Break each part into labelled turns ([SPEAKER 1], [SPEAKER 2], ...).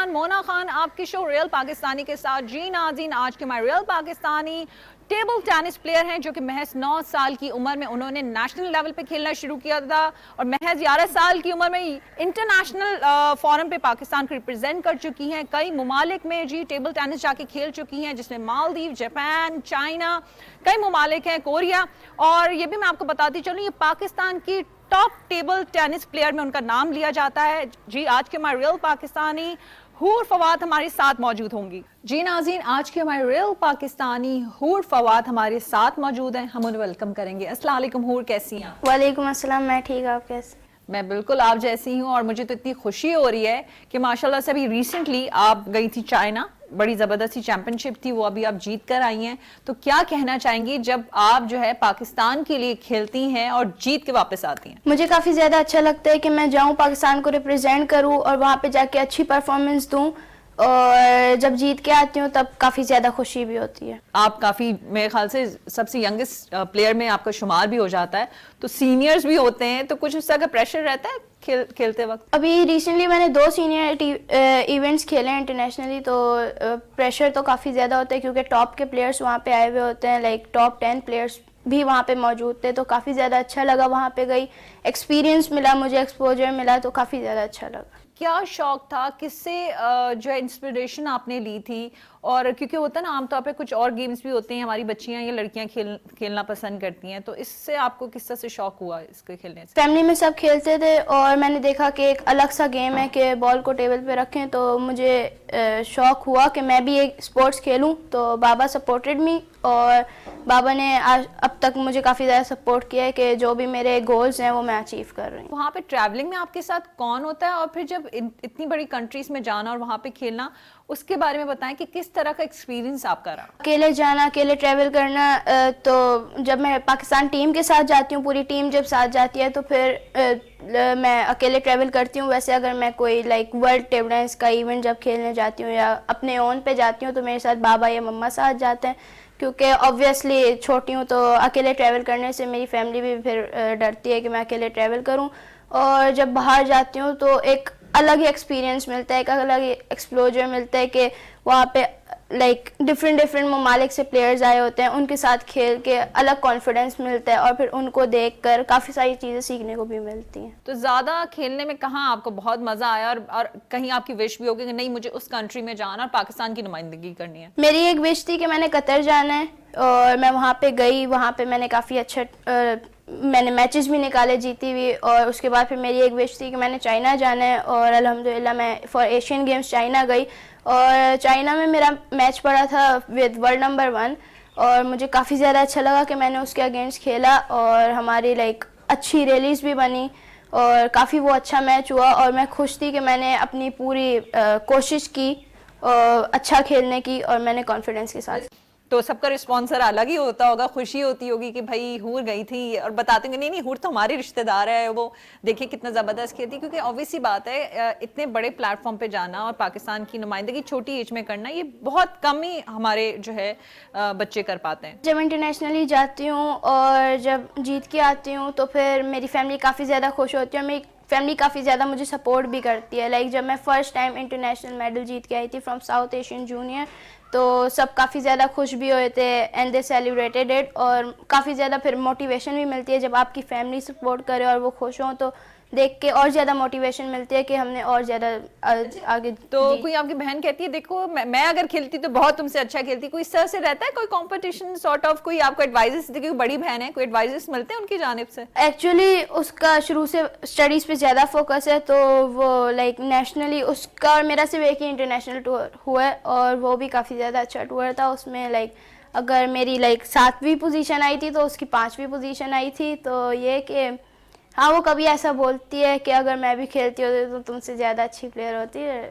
[SPEAKER 1] खान, मोना खान, आपके show real Pakistani के साथ। जी नाज़रीन, आज के हमारे real Pakistani table tennis player हैं जो कि महज 9 साल की उम्र में उन्होंने नेशनल लेवल पे खेलना शुरू किया था और महज 11 साल की उम्र में इंटरनेशनल फोरम पे पाकिस्तान को रिप्रेजेंट कर चुकी हैं। कई ममालिक में जी टेबल टेनिस जाके खेल चुकी हैं, जिसमें मालदीव, जापान, चाइना, कई ममालिक हैं, कोरिया। और ये भी मैं आपको बताती चलूँ, ये पाकिस्तान की टॉप टेबल टेनिस प्लेयर में उनका नाम लिया जाता है। जी आज के हमारे रियल पाकिस्तानी हूर फवाद हमारे साथ मौजूद होंगी। जी नाज़रीन, आज के हमारे रियल पाकिस्तानी हूर फवाद हमारे साथ मौजूद हैं, हम उन्हें वेलकम करेंगे। अस्सलाम वालेकुम हूर, कैसी हैं?
[SPEAKER 2] वालेकुम अस्सलाम, मैं ठीक, आप कैसे?
[SPEAKER 1] मैं बिल्कुल आप जैसी हूँ और मुझे तो इतनी खुशी हो रही है कि माशाल्लाह से अभी रिसेंटली आप गई थी चाइना, बड़ी ज़बरदस्ती चैंपियनशिप थी, वो अभी आप जीत कर आई हैं। तो क्या कहना चाहेंगी जब आप जो है पाकिस्तान के लिए खेलती हैं और जीत के वापस आती हैं?
[SPEAKER 2] मुझे काफ़ी ज़्यादा अच्छा लगता है कि मैं जाऊँ, पाकिस्तान को रिप्रेजेंट करूँ और वहाँ पे जाके अच्छी परफॉर्मेंस दूँ, और जब जीत के आती हूँ तब काफ़ी ज़्यादा खुशी भी होती है।
[SPEAKER 1] आप काफ़ी, मेरे ख्याल से सबसे यंगेस्ट प्लेयर में आपका शुमार भी हो जाता है, तो सीनियर्स भी होते हैं, तो कुछ उस तरह का प्रेशर रहता है खेलते वक्त?
[SPEAKER 2] अभी रिसेंटली मैंने 2 सीनियर इवेंट्स खेले हैं इंटरनेशनली, तो प्रेशर तो काफ़ी ज़्यादा होता है क्योंकि टॉप के प्लेयर्स वहाँ पे आए हुए होते हैं, लाइक टॉप 10 प्लेयर्स भी वहाँ पे मौजूद थे। तो काफ़ी ज़्यादा अच्छा लगा, वहाँ पे गई, एक्सपीरियंस मिला, मुझे एक्सपोजर मिला, तो काफ़ी ज़्यादा अच्छा लगा।
[SPEAKER 1] क्या शौक था, किससे जो है इंस्पिरेशन आपने ली थी? और क्योंकि होता है ना आमतौर पे कुछ और गेम्स भी होते हैं, हमारी बच्चियां या लड़कियां खेलना पसंद करती हैं, तो इससे आपको किस तरह से शौक हुआ इसके खेलने से?
[SPEAKER 2] फैमिली में सब खेलते थे और मैंने देखा कि एक अलग सा गेम है कि बॉल को टेबल पे रखें, तो मुझे शौक हुआ कि मैं भी एक स्पोर्ट्स खेलूं। तो बाबा सपोर्टेड मी और बाबा ने अब तक मुझे काफ़ी ज़्यादा सपोर्ट किया है कि जो भी मेरे गोल्स हैं वो मैं अचीव कर रही हूँ।
[SPEAKER 1] वहाँ पे ट्रैवलिंग में आपके साथ कौन होता है और फिर जब इतनी बड़ी कंट्रीज में जाना और वहाँ पे खेलना, उसके बारे में बताएं कि किस तरह का एक्सपीरियंस आपका रहा?
[SPEAKER 2] अकेले जाना, अकेले ट्रैवल करना, तो जब मैं पाकिस्तान टीम के साथ जाती हूँ, पूरी टीम जब साथ जाती है तो फिर मैं अकेले ट्रैवल करती हूँ। वैसे अगर मैं कोई लाइक वर्ल्ड टेबल टेनिस का इवेंट जब खेलने जाती हूँ या अपने ओन पे जाती हूँ तो मेरे साथ बाबा या मम्मा साथ जाते हैं, क्योंकि ऑब्वियसली छोटी हूँ तो अकेले ट्रैवल करने से मेरी फैमिली भी फिर डरती है कि मैं अकेले ट्रैवल करूँ। और जब बाहर जाती हूँ तो एक अलग ही एक्सपीरियंस मिलता है, एक अलग ही एक्सप्लोजर मिलता है कि वहाँ पे लाइक डिफरेंट ममालिक से प्लेयर्स आए होते हैं, उनके साथ खेल के अलग कॉन्फिडेंस मिलता है और फिर उनको देखकर काफ़ी सारी चीज़ें सीखने को भी मिलती हैं।
[SPEAKER 1] तो ज़्यादा खेलने में कहाँ आपको बहुत मज़ा आया और कहीं आपकी विश भी होगी कि नहीं मुझे उस कंट्री में जाना और पाकिस्तान की नुमाइंदगी करनी है?
[SPEAKER 2] मेरी एक विश थी कि मैंने कतर जाना है और मैं वहाँ पे गई, वहाँ पे मैंने काफ़ी अच्छा मैंने मैचेस भी निकाले जीती हुई। और उसके बाद फिर मेरी एक विश थी कि मैंने चाइना जाना है और अल्हम्दुलिल्लाह मैं फॉर एशियन गेम्स चाइना गई और चाइना में मेरा मैच पड़ा था विद वर्ल्ड नंबर 1 और मुझे काफ़ी ज़्यादा अच्छा लगा कि मैंने उसके अगेंस्ट खेला और हमारी लाइक अच्छी रैलीज भी बनी और काफ़ी वो अच्छा मैच हुआ और मैं खुश थी कि मैंने अपनी पूरी कोशिश की अच्छा खेलने की और मैंने कॉन्फिडेंस के साथ।
[SPEAKER 1] तो सबका रिस्पॉन्सर अलग ही होता होगा, खुशी होती होगी कि भाई हूर गई थी और बताते होंगे नहीं हूर तो हमारे रिश्तेदार है, वो देखिए कितना ज़बरदस्त खेलती। क्योंकि ऑब्वियसली बात है इतने बड़े प्लेटफॉर्म पे जाना और पाकिस्तान की नुमाइंदगी छोटी एज में करना, ये बहुत कम ही हमारे जो है बच्चे कर पाते हैं।
[SPEAKER 2] जब इंटरनेशनली जाती हूँ और जब जीत के आती हूँ तो फिर मेरी फैमिली काफ़ी ज़्यादा खुश होती है और मेरी फैमिली काफ़ी ज़्यादा मुझे सपोर्ट भी करती है। लाइक जब मैं फ़र्स्ट टाइम इंटरनेशनल मेडल जीत के आई थी फ्रॉम साउथ एशियन जूनियर, तो सब काफ़ी ज़्यादा खुश भी हुए थे एंड दे सेलिब्रेटेड इट और काफ़ी ज़्यादा फिर मोटिवेशन भी मिलती है जब आपकी फैमिली सपोर्ट करे और वो खुश हों, तो देख के और ज़्यादा मोटिवेशन मिलती है कि हमने और ज़्यादा आगे।
[SPEAKER 1] तो कोई आपकी बहन कहती है देखो मैं अगर खेलती तो बहुत तुमसे अच्छा खेलती, कोई इस तरह से रहता है कोई कंपटीशन सॉर्ट ऑफ, कोई आपको एडवाइजेस देती, कोई बड़ी बहन है कोई एडवाइजेस मिलते हैं उनकी जानिब से?
[SPEAKER 2] एक्चुअली उसका शुरू से स्टडीज़ पे ज़्यादा फोकस है, तो वो लाइक नेशनली उसका और मेरा सिर्फ एक ही इंटरनेशनल टूर हुआ है और वो भी काफ़ी ज़्यादा अच्छा टूर था। उसमें लाइक अगर मेरी लाइक 7वीं पोजीशन आई थी तो उसकी 5वीं पोजीशन आई थी। तो ये कि हाँ, वो कभी ऐसा बोलती है कि अगर मैं भी खेलती होती तो तुमसे ज़्यादा अच्छी प्लेयर होती है।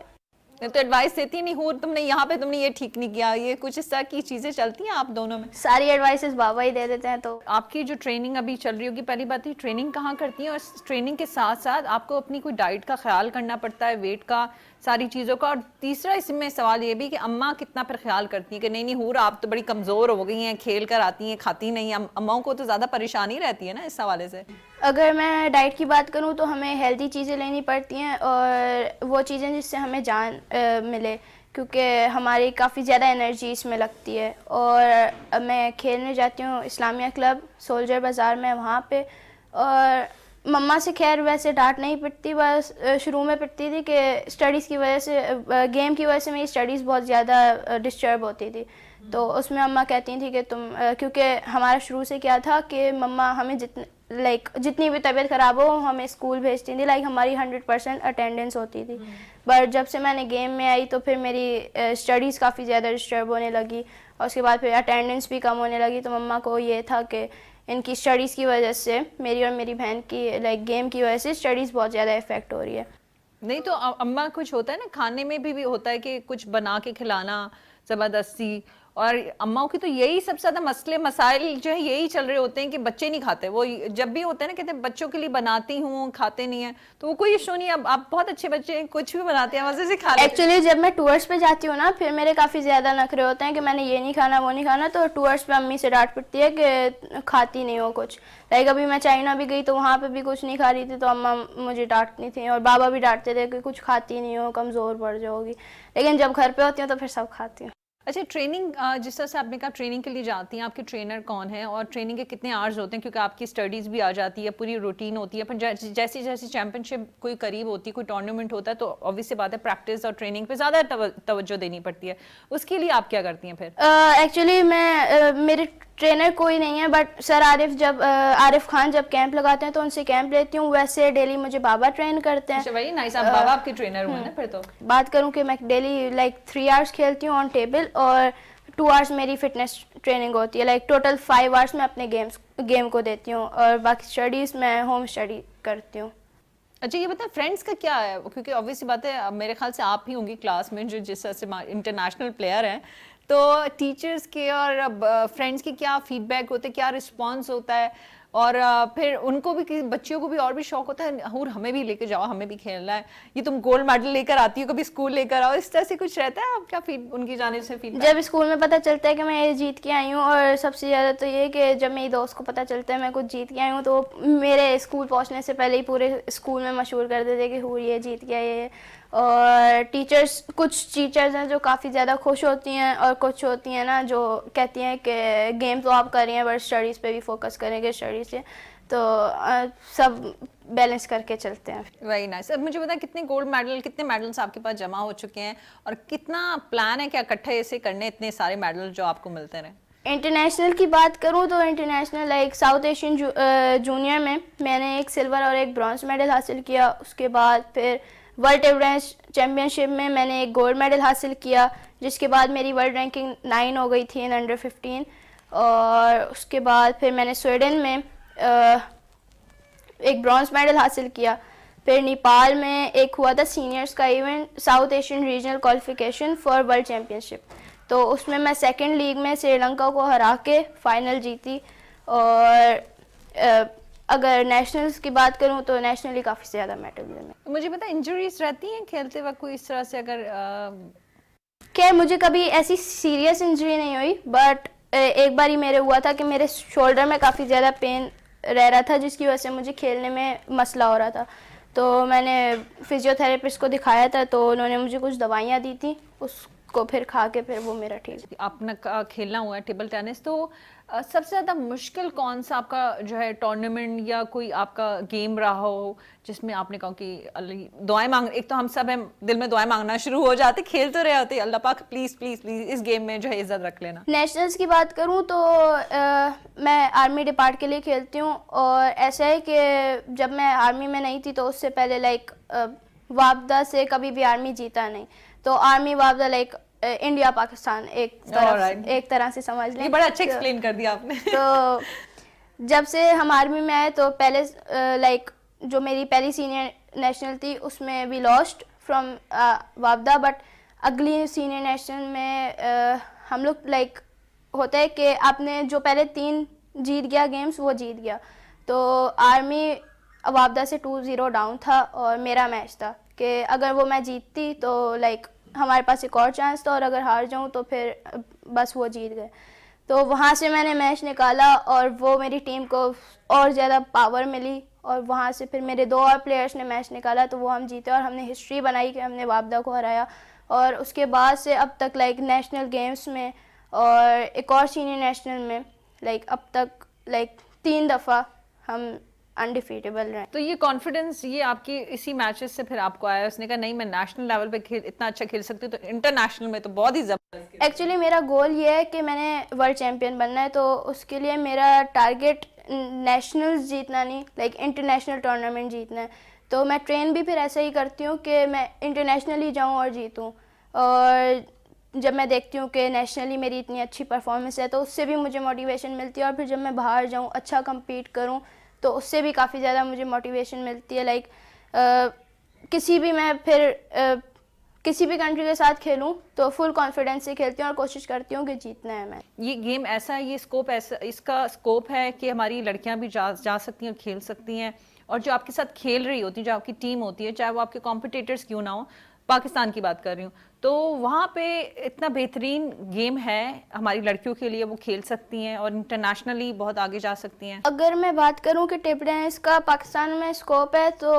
[SPEAKER 1] तो एडवाइस देती नहीं हूँ तुमने यहाँ पे तुमने ये ठीक नहीं किया, ये कुछ इस तरह की चीजें चलती हैं आप दोनों में?
[SPEAKER 2] सारी एडवाइसेस बाबा ही दे देते हैं। तो
[SPEAKER 1] आपकी जो ट्रेनिंग अभी चल रही होगी, पहली बात है ट्रेनिंग कहाँ करती हैं और ट्रेनिंग के साथ साथ आपको अपनी कोई डाइट का ख्याल करना पड़ता है, वेट का, सारी चीज़ों का? और तीसरा इसमें सवाल ये भी कि अम्मा कितना फिर ख्याल करती है कि नहीं हूर आप तो बड़ी कमज़ोर हो गई हैं, खेल कर आती हैं, खाती नहीं, अम्माओं को तो ज़्यादा परेशानी रहती है ना इस हवाले से?
[SPEAKER 2] अगर मैं डाइट की बात करूं तो हमें हेल्दी चीज़ें लेनी पड़ती हैं और वो चीज़ें जिससे हमें जान मिले, क्योंकि हमारी काफ़ी ज़्यादा एनर्जी इसमें लगती है। और मैं खेलने जाती हूँ इस्लामिया क्लब सोल्जर बाज़ार में, वहाँ पे। और मम्मा से खैर वैसे डांट नहीं पिटती, बस शुरू में पिटती थी कि स्टडीज़ की वजह से, गेम की वजह से मेरी स्टडीज़ बहुत ज़्यादा डिस्टर्ब होती थी। तो उसमें अम्मा कहती थी कि तुम क्योंकि हमारा शुरू से क्या था कि मम्मा हमें जितनी भी तबीयत ख़राब हो हमें स्कूल भेजती थी, हमारी 100% अटेंडेंस होती थी। बट जब से मैंने गेम में आई तो फिर मेरी स्टडीज़ काफ़ी ज़्यादा डिस्टर्ब होने लगी और उसके बाद फिर अटेंडेंस भी कम होने लगी। तो मम्मा को ये था कि इनकी स्टडीज़ की वजह से, मेरी और मेरी बहन की गेम की वजह से स्टडीज़ बहुत ज़्यादा इफ़ेक्ट हो रही है।
[SPEAKER 1] नहीं तो अम्मा कुछ होता है ना, खाने में भी होता है कि कुछ बना के खिलाना ज़बरदस्ती, और अम्माओं की तो यही सबसे ज़्यादा मसले मसाइल जो है यही चल रहे होते हैं कि बच्चे नहीं खाते। वो जब भी होता है ना, कहते हैं बच्चों के लिए बनाती हूँ खाते नहीं है, तो वो कोई इशू नहीं है। अब आप बहुत अच्छे बच्चे हैं, कुछ भी बनाते हैं मज़े से खा लेते हैं।
[SPEAKER 2] एक्चुअली जब मैं टूर्स पे जाती हूँ ना, फिर मेरे काफ़ी ज़्यादा नखरे होते हैं कि मैंने ये नहीं खाना वो नहीं खाना, तो टूर्स पे अम्मी से डांट पिटती है कि खाती नहीं हो कुछ। अभी मैं चाइना भी गई तो वहाँ पे भी कुछ नहीं खा रही थी, तो अम्मा मुझे डांटती थी और बाबा भी डांटते थे कि कुछ खाती नहीं हो, कमज़ोर पड़ जाओगी। लेकिन जब घर पे होती हूँ तो फिर सब खाती हूँ।
[SPEAKER 1] अच्छा, ट्रेनिंग जिस तरह से आपने कहा ट्रेनिंग के लिए जाती हैं, आपके ट्रेनर कौन है और ट्रेनिंग के कितने आवर्स होते हैं? क्योंकि आपकी स्टडीज़ भी आ जाती है, पूरी रूटीन होती है, पर जैसी जैसी चैंपियनशिप कोई करीब होती है, कोई टूर्नामेंट होता है, तो ऑब्वियस सी बात है प्रैक्टिस और ट्रेनिंग पे ज़्यादा तवज्जो देनी पड़ती है। उसके लिए आप क्या करती हैं फिर?
[SPEAKER 2] एक्चुअली मेरे ट्रेनर कोई नहीं है, बट सर आरिफ खान जब कैंप लगाते हैं तो उनसे कैंप लेती हूँ। वैसे डेली मुझे बाबा ट्रेन करते हैं।
[SPEAKER 1] अच्छा भाई, नाइस, आप बाबा आपके ट्रेनर हुए ना फिर तो।
[SPEAKER 2] बात करूँ कि मैं डेली 3 आवर्स खेलती हूँ ऑन टेबल और 2 आवर्स मेरी फिटनेस ट्रेनिंग होती है। टोटल 5 आवर्स मैं अपने गेम को देती हूँ और बाकी स्टडीज़ मैं होम स्टडी करती हूँ।
[SPEAKER 1] अच्छा, ये बताएं फ्रेंड्स का क्या है? क्योंकि ऑब्वियस सी बात है, मेरे ख्याल से आप ही होंगी क्लास में जो जिस तरह से इंटरनेशनल प्लेयर हैं, तो टीचर्स के और फ्रेंड्स के क्या फीडबैक होते हैं, क्या रिस्पांस होता है? और फिर उनको भी, बच्चियों को भी और भी शौक होता है, हूर हमें भी लेके जाओ, हमें भी खेलना है, ये तुम गोल्ड मेडल लेकर आती हो, कभी स्कूल लेकर आओ, इस तरह से कुछ रहता है? आप क्या उनकी जाने से फीडबैक?
[SPEAKER 2] जब स्कूल में पता चलता है कि मैं ये जीत के आई हूँ, और सबसे ज़्यादा तो ये कि जब मेरी दोस्त को पता चलता है मैं कुछ जीत के आई हूँ, तो मेरे स्कूल पहुँचने से पहले ही पूरे स्कूल में मशहूर कर देते कि हूर ये जीत गया ये। और कुछ टीचर्स हैं जो काफ़ी ज़्यादा खुश होती हैं और कुछ होती हैं ना जो कहती हैं कि गेम तो आप कर रही हैं बट स्टडीज़ पे भी फोकस करेंगे स्टडीज़ से। तो सब बैलेंस करके चलते हैं।
[SPEAKER 1] Very nice. अब मुझे बताएं कितने मेडल्स आपके पास जमा हो चुके हैं और कितना प्लान है क्या इकट्ठे ऐसे करने इतने सारे मेडल जो आपको मिलते रहे?
[SPEAKER 2] इंटरनेशनल की बात करूं तो इंटरनेशनल साउथ एशियन जूनियर में मैंने एक सिल्वर और एक ब्रॉन्ज मेडल हासिल किया। उसके बाद फिर वर्ल्ड टेबल चैम्पियनशिप में मैंने एक गोल्ड मेडल हासिल किया, जिसके बाद मेरी वर्ल्ड रैंकिंग 9 हो गई थी इन अंडर 15। और उसके बाद फिर मैंने स्वीडन में एक ब्रॉन्ज मेडल हासिल किया। फिर नेपाल में एक हुआ था सीनियर्स का event, south Asian regional qualification for world championship, तो उसमें मैं सेकंड लीग में श्रीलंका को हरा के फाइनल जीती। और अगर नेशनल्स की बात करूं तो नेशनली काफ़ी ज़्यादा मेडल मिले।
[SPEAKER 1] मुझे पता इंजरीज रहती हैं खेलते वक्त कोई इस तरह से? अगर
[SPEAKER 2] खैर मुझे कभी ऐसी सीरियस इंजरी नहीं हुई, बट एक बार ही मेरे हुआ था कि मेरे शोल्डर में काफ़ी ज़्यादा पेन रह रहा था, जिसकी वजह से मुझे खेलने में मसला हो रहा था। तो मैंने फिजियोथेरेपिस्ट को दिखाया था, तो उन्होंने मुझे कुछ दवाइयाँ दी थी, उसको फिर खा के फिर वो मेरा ठीक।
[SPEAKER 1] आपने खेलना हुआ है टेबल टेनिस, तो सबसे ज़्यादा मुश्किल कौन सा आपका जो है टूर्नामेंट या कोई आपका गेम रहा हो जिसमें आपने कहा कि दुआएं मांग, एक तो हम सब हैं दिल में दुआएं मांगना शुरू हो जाते, खेल तो रहे होते, अल्लाह पाक प्लीज़ प्लीज़ प्लीज़ इस गेम में जो है इज्जत रख लेना।
[SPEAKER 2] नेशनल्स की बात करूं तो मैं आर्मी डिपार्ट के लिए खेलती हूं। और ऐसा है कि जब मैं आर्मी में नहीं थी तो उससे पहले वापदा से कभी भी आर्मी जीता नहीं, तो आर्मी वापदा इंडिया पाकिस्तान एक तरह से समझ लें।
[SPEAKER 1] ये बड़ा अच्छा एक्सप्लेन कर दिया आपने।
[SPEAKER 2] तो जब से हम आर्मी में आए तो पहले जो मेरी पहली सीनियर नेशनल थी उसमें वी लॉस्ट फ्रॉम वापदा, बट अगली सीनियर नेशनल में हम लोग होता है कि आपने जो पहले 3 जीत गया गेम्स वो जीत गया। तो आर्मी वापदा से 2-0 डाउन था और मेरा मैच था कि अगर वो मैं जीतती तो हमारे पास एक और चांस था, और अगर हार जाऊं तो फिर बस वो जीत गए। तो वहाँ से मैंने मैच निकाला और वो मेरी टीम को और ज़्यादा पावर मिली और वहाँ से फिर मेरे 2 और प्लेयर्स ने मैच निकाला तो वो हम जीते और हमने हिस्ट्री बनाई कि हमने वापदा को हराया। और उसके बाद से अब तक लाइक नेशनल गेम्स में और एक और सीनियर नेशनल में लाइक अब तक लाइक 3 दफ़ा हम अनडिफीटेबल रहे।
[SPEAKER 1] तो ये कॉन्फिडेंस ये आपकी इसी मैचेस से फिर आपको आया, उसने कहा नहीं मैं नेशनल लेवल पे खेल इतना अच्छा खेल सकती हूँ तो इंटरनेशनल में तो बहुत ही जबरदस्त।
[SPEAKER 2] एक्चुअली मेरा गोल ये है कि मैंने वर्ल्ड चैम्पियन बनना है, तो उसके लिए मेरा टारगेट नेशनल्स जीतना नहीं लाइक इंटरनेशनल टूर्नामेंट जीतना है। तो मैं ट्रेन भी फिर ऐसा ही करती हूँ कि मैं इंटरनेशनली जाऊँ और जीतूँ। और जब मैं देखती हूँ कि नेशनली मेरी इतनी अच्छी परफॉर्मेंस है तो उससे भी मुझे मोटिवेशन मिलती है। और फिर जब मैं बाहर जाऊँ अच्छा compete करूँ तो उससे भी काफ़ी ज़्यादा मुझे मोटिवेशन मिलती है। लाइक किसी भी मैं फिर किसी भी कंट्री के साथ खेलूं तो फुल कॉन्फिडेंस से खेलती हूँ और कोशिश करती हूँ कि जीतना है मैं।
[SPEAKER 1] ये गेम ऐसा ये स्कोप ऐसा इसका स्कोप है कि हमारी लड़कियां भी जा सकती हैं और खेल सकती हैं, और जो आपके साथ खेल रही होती है जो आपकी टीम होती है चाहे वो आपके कॉम्पिटिटर्स क्यों ना हो, पाकिस्तान की बात कर रही हूँ, तो वहाँ पे इतना बेहतरीन गेम है हमारी लड़कियों के लिए, वो खेल सकती हैं और इंटरनेशनली बहुत आगे जा सकती हैं।
[SPEAKER 2] अगर मैं बात करूं कि टेबल टेनिस का पाकिस्तान में स्कोप है तो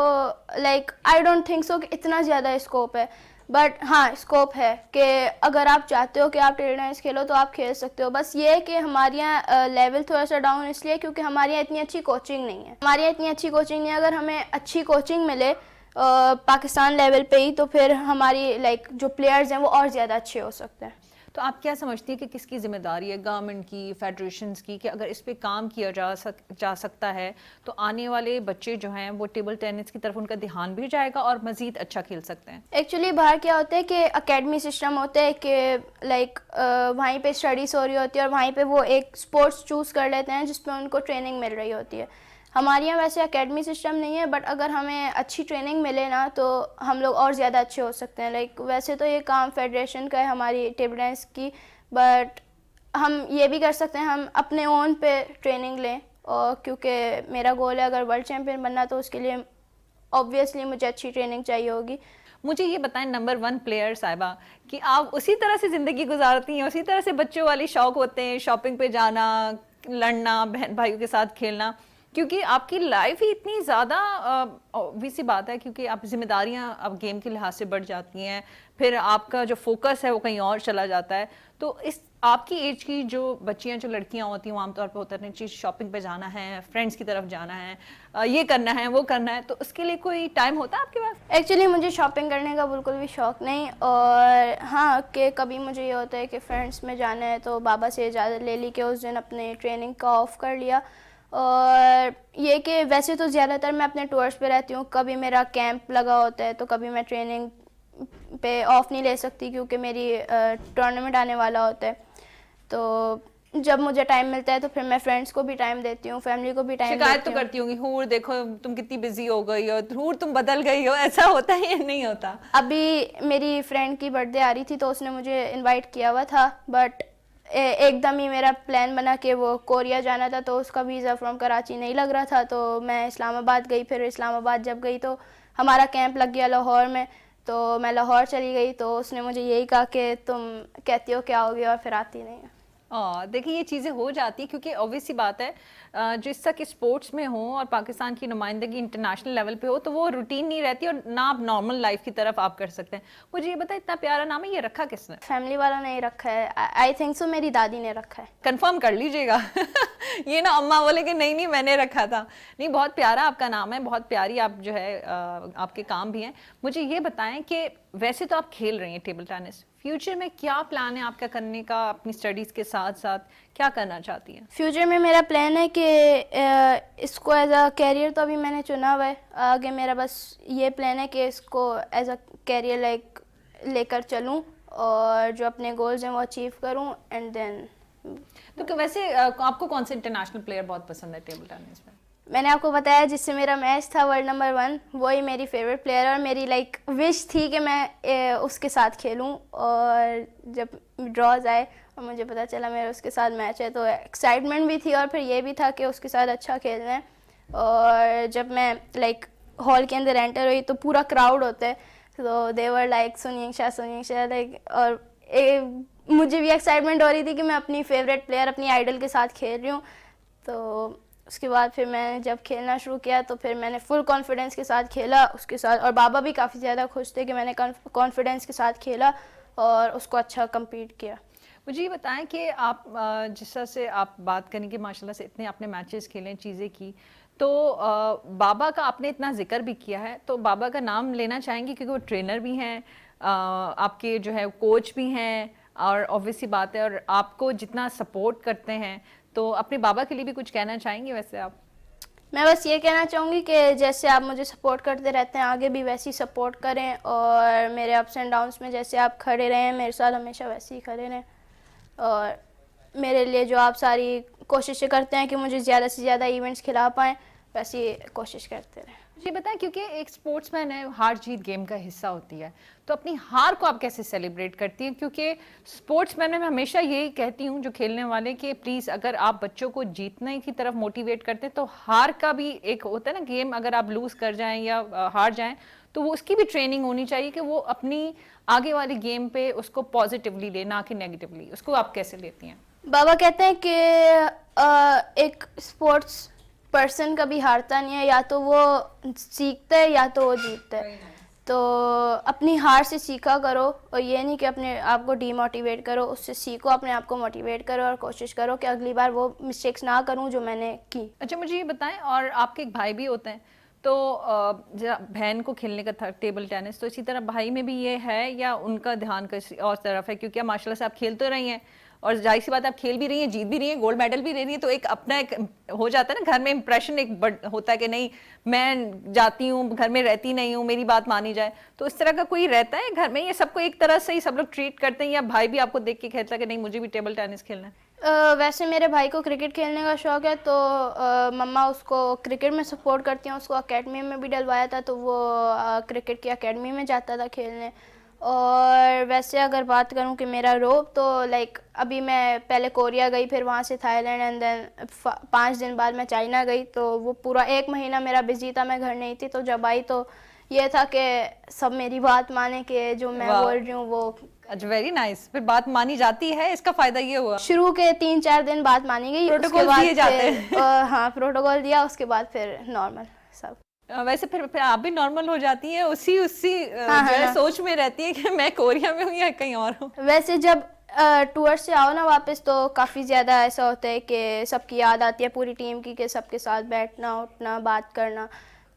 [SPEAKER 2] like I don't think so कि इतना ज़्यादा स्कोप है, बट हाँ स्कोप है कि अगर आप चाहते हो कि आप टेबल टेनिस खेलो तो आप खेल सकते हो। बस ये है कि हमारे यहाँ लेवल थोड़ा सा डाउन इसलिए क्योंकि हमारे यहाँ इतनी अच्छी कोचिंग नहीं है। हमारे यहाँ इतनी अच्छी कोचिंग नहीं है। अगर हमें अच्छी कोचिंग मिले पाकिस्तान लेवल पे ही तो फिर हमारी लाइक जो प्लेयर्स हैं वो और ज़्यादा अच्छे हो सकते हैं।
[SPEAKER 1] तो आप क्या समझती हैं कि किसकी जिम्मेदारी है, गवर्नमेंट की, फेडरेशंस की, कि अगर इस पे काम किया जा सकता है तो आने वाले बच्चे जो हैं वो टेबल टेनिस की तरफ उनका ध्यान भी जाएगा और मज़ीद अच्छा खेल सकते हैं?
[SPEAKER 2] एक्चुअली बाहर क्या होता है कि एकेडमी सिस्टम होता है कि लाइक वहीं पे स्टडीज़ हो रही होती है और वहीं पे वो एक स्पोर्ट्स चूज़ कर लेते हैं जिसमें उनको ट्रेनिंग मिल रही होती है। हमारे यहाँ वैसे एकेडमी सिस्टम नहीं है, बट अगर हमें अच्छी ट्रेनिंग मिले ना तो हम लोग और ज़्यादा अच्छे हो सकते हैं। लाइक वैसे तो ये काम फेडरेशन का है हमारी टेबल टेनिस की, बट हम ये भी कर सकते हैं हम अपने ओन पे ट्रेनिंग लें। और क्योंकि मेरा गोल है अगर वर्ल्ड चैम्पियन बनना तो उसके लिए ऑब्वियसली मुझे अच्छी ट्रेनिंग चाहिए होगी।
[SPEAKER 1] मुझे ये बताएं नंबर 1 प्लेयर साहिबा कि आप उसी तरह से ज़िंदगी गुजारती हैं, उसी तरह से बच्चों वाली शौक़ होते हैं, शॉपिंग पे जाना, लड़ना, बहन भाइयों के साथ खेलना, क्योंकि आपकी लाइफ ही इतनी ज़्यादा ऑब्वियस सी बात है क्योंकि आप जिम्मेदारियां अब गेम के लिहाज से बढ़ जाती हैं, फिर आपका जो फोकस है वो कहीं और चला जाता है। तो इस आपकी एज की जो बच्चियां जो लड़कियां होती हैं वो आमतौर पर होता है चीज़ शॉपिंग पे जाना है, फ्रेंड्स की तरफ जाना है, ये करना है वो करना है, तो उसके लिए कोई टाइम होता है आपके पास?
[SPEAKER 2] एक्चुअली मुझे शॉपिंग करने का बिल्कुल भी शौक़ नहीं, और हाँ कि कभी मुझे ये होता है कि फ्रेंड्स में जाना है तो बाबा से इजाज़त ले ली कि उस दिन अपने ट्रेनिंग का ऑफ़ कर लिया। और ये कि वैसे तो ज़्यादातर मैं अपने टूर्स पे रहती हूँ, कभी मेरा कैंप लगा होता है तो कभी मैं ट्रेनिंग पे ऑफ़ नहीं ले सकती क्योंकि मेरी टूर्नामेंट आने वाला होता है। तो जब मुझे टाइम मिलता है तो फिर मैं फ्रेंड्स को भी टाइम देती हूँ, फैमिली को भी टाइम देती हूँ।
[SPEAKER 1] शिकायत तो करती होंगी, हूर देखो तुम कितनी बिजी हो गई हो, हूर तुम बदल गई हो, ऐसा होता है या नहीं होता?
[SPEAKER 2] अभी मेरी फ्रेंड की बर्थडे आ रही थी तो उसने मुझे इन्वाइट किया हुआ था, बट एकदम ही मेरा प्लान बना कि वो कोरिया जाना था तो उसका वीज़ा फ्रॉम कराची नहीं लग रहा था तो मैं इस्लामाबाद गई। फिर इस्लामाबाद जब गई तो हमारा कैंप लग गया लाहौर में, तो मैं लाहौर चली गई तो उसने मुझे यही कहा कि तुम कहती हो क्या होगी और फिर आती नहीं है।
[SPEAKER 1] देखिए ये चीज़ें हो जाती क्योंकि ऑब्वियस सी बात है जो इस तक स्पोर्ट्स में हो और पाकिस्तान की नुमाइंदगी इंटरनेशनल लेवल पे हो तो वो रूटीन नहीं रहती और ना आप नॉर्मल लाइफ की तरफ आप कर सकते हैं। मुझे ये बता इतना प्यारा नाम है ये रखा किसने?
[SPEAKER 2] फैमिली वालों ने रखा है, आई थिंक सो मेरी दादी ने रखा है।
[SPEAKER 1] कंफर्म कर लीजिएगा ये ना अम्मा बोले कि नहीं नहीं मैंने रखा था। नहीं, बहुत प्यारा आपका नाम है, बहुत प्यारी आप जो है आपके काम भी हैं। मुझे ये बताएं कि वैसे तो आप खेल रही हैं टेबल टेनिस, फ्यूचर में क्या प्लान है आपका करने का, अपनी स्टडीज़ के साथ साथ क्या करना चाहती हैं?
[SPEAKER 2] फ्यूचर में मेरा प्लान है कि इसको एज अ कैरियर तो अभी मैंने चुना हुआ है, आगे मेरा बस ये प्लान है कि इसको एज अ कैरियर लाइक लेकर चलूँ और जो अपने गोल्स हैं वो अचीव करूँ एंड देन।
[SPEAKER 1] तो वैसे आपको कौन से इंटरनेशनल प्लेयर बहुत पसंद है टेबल टेनिस में?
[SPEAKER 2] मैंने आपको बताया जिससे मेरा मैच था वर्ल्ड नंबर 1, वही मेरी फेवरेट प्लेयर और मेरी लाइक विश थी कि मैं उसके साथ खेलूं। और जब ड्रॉज आए और मुझे पता चला मेरा उसके साथ मैच है तो एक्साइटमेंट भी थी और फिर ये भी था कि उसके साथ अच्छा खेलना है। और जब मैं लाइक हॉल के अंदर एंटर हुई तो पूरा क्राउड होता है तो दे वर लाइक सुनिंग शाह लाइक, और मुझे भी एक्साइटमेंट हो रही थी कि मैं अपनी फेवरेट प्लेयर अपनी आइडल के साथ खेल रही हूँ। तो उसके बाद फिर मैंने जब खेलना शुरू किया तो फिर मैंने फुल कॉन्फिडेंस के साथ खेला उसके साथ, और बाबा भी काफ़ी ज़्यादा खुश थे कि मैंने कॉन्फिडेंस के साथ खेला और उसको अच्छा कम्पीट किया।
[SPEAKER 1] मुझे ये बताएं कि आप जिस तरह से आप बात करें कि माशाल्लाह से इतने आपने मैचेस खेले, चीज़ें की, तो बाबा का आपने इतना जिक्र भी किया है, तो बाबा का नाम लेना चाहेंगे क्योंकि वो ट्रेनर भी हैं, आपके जो है कोच भी हैं, और ऑब्वियसली बात है, और आपको जितना सपोर्ट करते हैं, तो अपने बाबा के लिए भी कुछ कहना चाहेंगे वैसे आप?
[SPEAKER 2] मैं बस ये कहना चाहूँगी कि जैसे आप मुझे सपोर्ट करते रहते हैं आगे भी वैसे ही सपोर्ट करें, और मेरे अप्स एंड डाउन्स में जैसे आप खड़े रहें मेरे साथ हमेशा वैसे ही खड़े रहें, और मेरे लिए जो आप सारी कोशिशें करते हैं कि मुझे ज़्यादा से ज़्यादा इवेंट्स खिला पाएँ वैसे ही कोशिश करते रहें।
[SPEAKER 1] जी बताएं, क्योंकि एक स्पोर्ट्समैन है, हार जीत गेम का हिस्सा होती है, तो अपनी हार को आप कैसे सेलिब्रेट करती हैं? क्योंकि स्पोर्ट्समैन में मैं हमेशा यही कहती हूँ जो खेलने वाले कि प्लीज़ अगर आप बच्चों को जीतने की तरफ मोटिवेट करते हैं तो हार का भी एक होता है ना गेम, अगर आप लूज़ कर जाएं या हार जाएं तो वो उसकी भी ट्रेनिंग होनी चाहिए कि वो अपनी आगे वाली गेम पे उसको पॉजिटिवली ले, ना कि नेगेटिवली। उसको आप कैसे लेती हैं?
[SPEAKER 2] बाबा कहते हैं कि एक स्पोर्ट्स पर्सन कभी हारता नहीं है, या तो वो सीखता है या तो वो जीतता है। तो अपनी हार से सीखा करो, और ये नहीं कि अपने आप को डीमोटिवेट करो, उससे सीखो, अपने आप को मोटिवेट करो और कोशिश करो कि अगली बार वो मिस्टेक्स ना करूं जो मैंने की।
[SPEAKER 1] अच्छा मुझे ये बताएं, और आपके एक भाई भी होते हैं, तो बहन को खेलने का था टेबल टेनिस, तो इसी तरह भाई में भी ये है या उनका ध्यान किसी और तरफ है? क्योंकि आप माशाल्लाह से आप खेल तो रही हैं, और जाहिर सी बात आप खेल भी रही हैं, जीत भी रही हैं, गोल्ड मेडल भी ले रही हैं, तो एक अपना एक हो जाता है ना घर में इंप्रेशन, एक होता है कि नहीं मैं जाती हूँ, घर में रहती नहीं हूँ, मेरी बात मानी जाए, तो इस तरह का कोई रहता है घर में? ये सबको एक तरह से ही सब लोग ट्रीट करते हैं, या भाई भी आपको देख के कहता है कि नहीं मुझे भी टेबल टेनिस खेलना है?
[SPEAKER 2] वैसे मेरे भाई को क्रिकेट खेलने का शौक़ है, तो मम्मा उसको क्रिकेट में सपोर्ट करती हैं, उसको एकेडमी में भी डलवाया था, तो वो क्रिकेट की एकेडमी में जाता था खेलने। और वैसे अगर बात करूं कि मेरा रोब, तो लाइक अभी मैं पहले कोरिया गई, फिर वहां से थाईलैंड, एंड देन 5 दिन बाद मैं चाइना गई, तो वो पूरा 1 महीना मेरा बिजी था, मैं घर नहीं थी। तो जब आई तो ये था कि सब मेरी बात माने कि जो मैं बोल रही हूँ वो।
[SPEAKER 1] अच्छा वेरी नाइस। फिर बात मानी जाती है, इसका फायदा ये हुआ?
[SPEAKER 2] शुरू के 3-4 दिन बात मानी गई,
[SPEAKER 1] प्रोटोकॉल दिए जाते हैं।
[SPEAKER 2] हाँ प्रोटोकॉल दिया, उसके बाद फिर नॉर्मल सब।
[SPEAKER 1] वैसे फिर आप भी नॉर्मल हो जाती हैं, उसी
[SPEAKER 2] हाँ,
[SPEAKER 1] जो है
[SPEAKER 2] हाँ।
[SPEAKER 1] सोच में रहती है कि मैं कोरिया में हूँ या कहीं और हूँ?
[SPEAKER 2] वैसे जब टूर से आओ ना वापस, तो काफ़ी ज़्यादा ऐसा होता है कि सबकी याद आती है पूरी टीम की, कि सबके साथ बैठना उठना बात करना।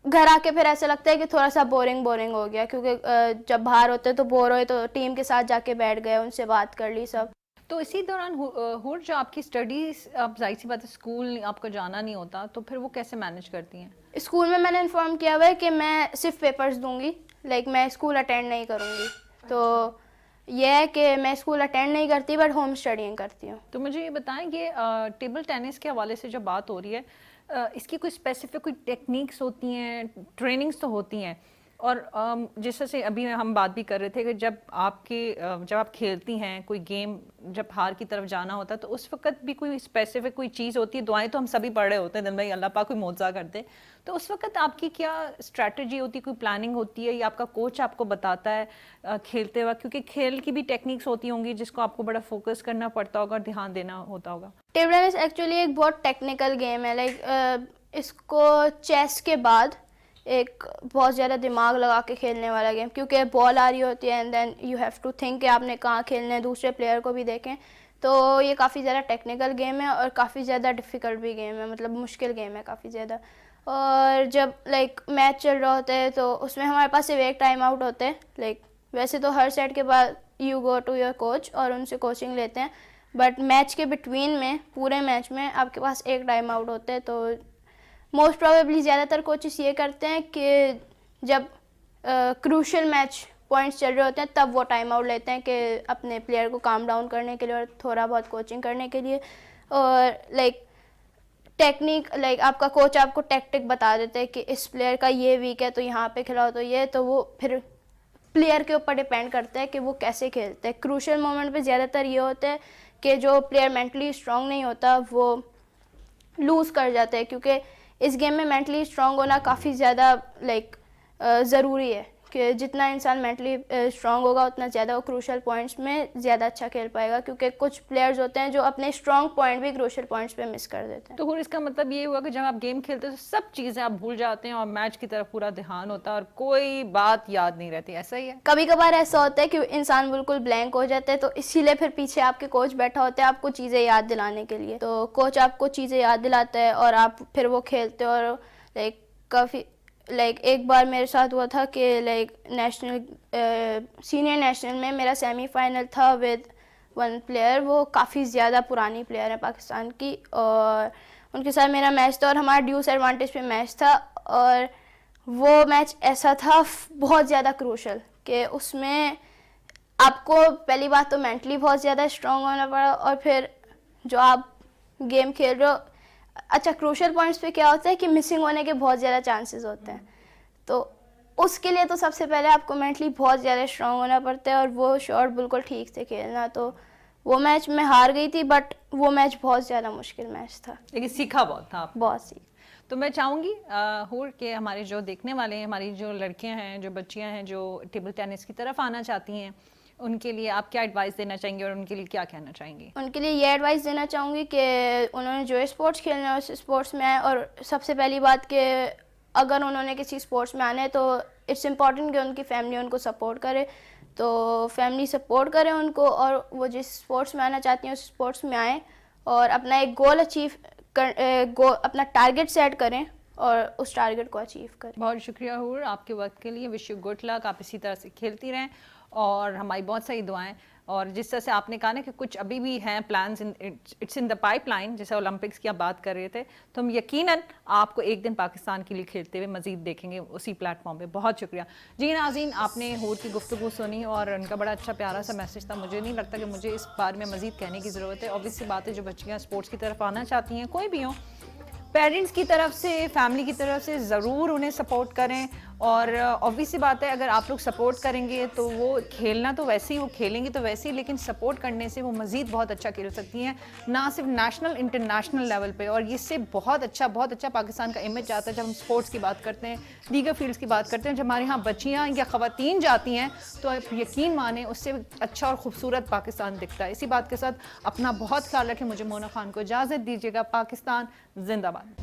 [SPEAKER 2] घर आके फिर ऐसा लगता है कि थोड़ा सा बोरिंग हो गया, क्योंकि जब बाहर होते तो बोर हुए, तो टीम के साथ जाके बैठ गए, उनसे बात कर ली सब।
[SPEAKER 1] तो इसी दौरान हुर जो आपकी स्टडीज, अब जाहिर सी बात है स्कूल आपको जाना नहीं होता, तो फिर वो कैसे मैनेज करती हैं?
[SPEAKER 2] स्कूल में मैंने इन्फॉर्म किया हुआ है कि मैं सिर्फ पेपर्स दूंगी, लाइक मैं स्कूल अटेंड नहीं करूंगी। तो यह है कि मैं स्कूल अटेंड नहीं करती, बट होम स्टडिंग करती हूँ।
[SPEAKER 1] तो मुझे ये बताएं कि टेबल टेनिस के हवाले से जब बात हो रही है, इसकी कोई स्पेसिफिक कोई टेक्निक्स होती हैं, ट्रेनिंग्स तो होती हैं, और जैसे से अभी हम बात भी कर रहे थे कि जब आप खेलती हैं कोई गेम, जब हार की तरफ जाना होता है, तो उस वक्त भी कोई स्पेसिफिक कोई चीज़ होती है? दुआएं तो हम सभी पढ़ रहे होते हैं दिन भाई, अल्लाह पाक कोई मौजज़ा करते, तो उस वक्त आपकी क्या स्ट्रैटेजी होती है, कोई प्लानिंग होती है, या आपका कोच आपको बताता है खेलते वक्त? क्योंकि खेल की भी टेक्निक्स होती होंगी जिसको आपको बड़ा फोकस करना पड़ता होगा और ध्यान देना होता होगा।
[SPEAKER 2] टेबल टेनिस एक्चुअली एक बहुत टेक्निकल गेम है, लाइक इसको चेस के बाद एक बहुत ज़्यादा दिमाग लगा के खेलने वाला गेम, क्योंकि बॉल आ रही होती है and then you have to think कि आपने कहाँ खेलना है, दूसरे प्लेयर को भी देखें। तो ये काफ़ी ज़्यादा टेक्निकल गेम है और काफ़ी ज़्यादा डिफ़िकल्ट भी गेम है, मतलब मुश्किल गेम है काफ़ी ज़्यादा। और जब लाइक मैच चल रहा होता है तो उसमें हमारे पास सिर्फ एक टाइम आउट होता है। लाइक वैसे तो हर सेट के बाद you go to your coach और उनसे कोचिंग लेते हैं, बट मैच के बिटवीन में पूरे मैच में आपके पास एक टाइम आउट होता है। तो मोस्ट प्रोबेबली ज़्यादातर कोचेस ये करते हैं कि जब क्रूशल मैच पॉइंट्स चल रहे होते हैं तब वो टाइम आउट लेते हैं कि अपने प्लेयर को काम डाउन करने के लिए और थोड़ा बहुत कोचिंग करने के लिए। और लाइक टेक्निक, लाइक आपका कोच आपको टैक्टिक बता देते हैं कि इस प्लेयर का ये वीक है तो यहाँ पे खिलाओ, तो ये तो वो फिर प्लेयर के ऊपर डिपेंड करता है कि वो कैसे खेलते हैं। क्रूशल मोमेंट पे ज़्यादातर ये होता है कि जो प्लेयर मेंटली स्ट्रांग नहीं होता वो लूज़ कर जाता है, क्योंकि इस गेम में मेंटली स्ट्रांग होना काफ़ी ज़्यादा लाइक ज़रूरी है, कि जितना इंसान मेंटली स्ट्रांग होगा उतना ज़्यादा वो क्रूशल पॉइंट्स में ज़्यादा अच्छा खेल पाएगा, क्योंकि कुछ प्लेयर्स होते हैं जो अपने स्ट्रांग पॉइंट भी क्रूशल पॉइंट्स पे मिस कर देते हैं।
[SPEAKER 1] तो फिर इसका मतलब ये हुआ कि जब आप गेम खेलते हो तो सब चीज़ें आप भूल जाते हैं और मैच की तरफ पूरा ध्यान होता है और कोई बात याद नहीं रहती, ऐसा ही है?
[SPEAKER 2] कभी कभार ऐसा होता है कि इंसान बिल्कुल ब्लैंक हो जाता है, तो इसीलिए फिर पीछे आपके कोच बैठा होता है आपको चीज़ें याद दिलाने के लिए। तो कोच आपको चीज़ें याद दिलाता है और आप फिर वो खेलते हो। और काफ़ी एक बार मेरे साथ हुआ था कि नेशनल सीनियर नेशनल में मेरा सेमीफाइनल था विद वन प्लेयर। वो काफ़ी ज़्यादा पुरानी प्लेयर है पाकिस्तान की, और उनके साथ मेरा मैच था और हमारा ड्यूस एडवांटेज पे मैच था। और वो मैच ऐसा था बहुत ज़्यादा क्रूशल कि उसमें आपको पहली बात तो मेंटली बहुत ज़्यादा स्ट्रांग होना पड़ा, और फिर जो आप गेम खेल रहे हो, अच्छा क्रूशल पॉइंट्स पे क्या होता है कि मिसिंग होने के बहुत ज़्यादा चांसेस होते हैं। तो उसके लिए तो सबसे पहले आपको मेंटली बहुत ज़्यादा स्ट्रांग होना पड़ता है, और वो शॉट बिल्कुल ठीक से खेलना। तो वो मैच मैं हार गई थी, बट वो मैच बहुत ज़्यादा मुश्किल मैच था,
[SPEAKER 1] लेकिन सीखा बहुत था आप।
[SPEAKER 2] बहुत सीख।
[SPEAKER 1] तो मैं चाहूँगी हूर कि हमारे जो देखने वाले हैं, हमारी जो लड़कियां हैं, जो बच्चियां हैं जो टेबल टेनिस की तरफ आना चाहती हैं, उनके लिए आप क्या एडवाइस देना चाहेंगे और उनके लिए क्या कहना चाहेंगी?
[SPEAKER 2] उनके लिए ये एडवाइस देना चाहूँगी कि उन्होंने जो स्पोर्ट्स खेलना है उस स्पोर्ट्स में आए। और सबसे पहली बात कि अगर उन्होंने किसी स्पोर्ट्स में आना है तो इट्स इम्पॉर्टेंट कि उनकी फैमिली उनको सपोर्ट करे। तो फैमिली सपोर्ट करे उनको, और वो जिस स्पोर्ट्स में आना चाहती हैं उस स्पोर्ट्स में आएँ और अपना एक गोल अपना टारगेट सेट करें और उस टारगेट को अचीव करें।
[SPEAKER 1] बहुत शुक्रिया हूर आपके वक्त के लिए। विश यू गुड लक, आप इसी तरह से खेलती रहें और हमारी बहुत सारी दुआएं। और जिस तरह से आपने कहा ना कि कुछ अभी भी हैं plans, it's in the pipeline, जैसे ओलंपिक्स की आप बात कर रहे थे, तो हम यकीनन आपको एक दिन पाकिस्तान के लिए खेलते हुए मजीद देखेंगे उसी प्लेटफॉर्म पे। बहुत शुक्रिया जी नाज़रीन, आपने हूर की गुफ्तगू सुनी और उनका बड़ा अच्छा प्यारा सा मैसेज था। मुझे नहीं लगता कि मुझे इस बारे में मजीद कहने की ज़रूरत है। ऑब्वियस सी बात है, जो बच्चियाँ स्पोर्ट्स की तरफ आना चाहती हैं, कोई भी हों, पेरेंट्स की तरफ से, फैमिली की तरफ से ज़रूर उन्हें सपोर्ट करें। और ऑब्वियस सी बात है, अगर आप लोग सपोर्ट करेंगे तो वो खेलना तो वैसे ही, वो खेलेंगी तो वैसे ही, लेकिन सपोर्ट करने से वो मज़ीद बहुत अच्छा खेल सकती हैं, ना सिर्फ नेशनल, इंटरनेशनल लेवल पे। और इससे बहुत अच्छा पाकिस्तान का इमेज आता है जब हम स्पोर्ट्स की बात करते हैं, दीगर फील्ड्स की बात करते हैं। जब हमारे यहाँ बच्चियाँ या ख़वातीन जाती हैं तो आप यकीन माने उससे अच्छा और ख़ूबसूरत पाकिस्तान दिखता है। इसी बात के साथ अपना बहुत ख्याल रखें। मुझे मोना खान को इजाज़त दीजिएगा। पाकिस्तान जिंदाबाद।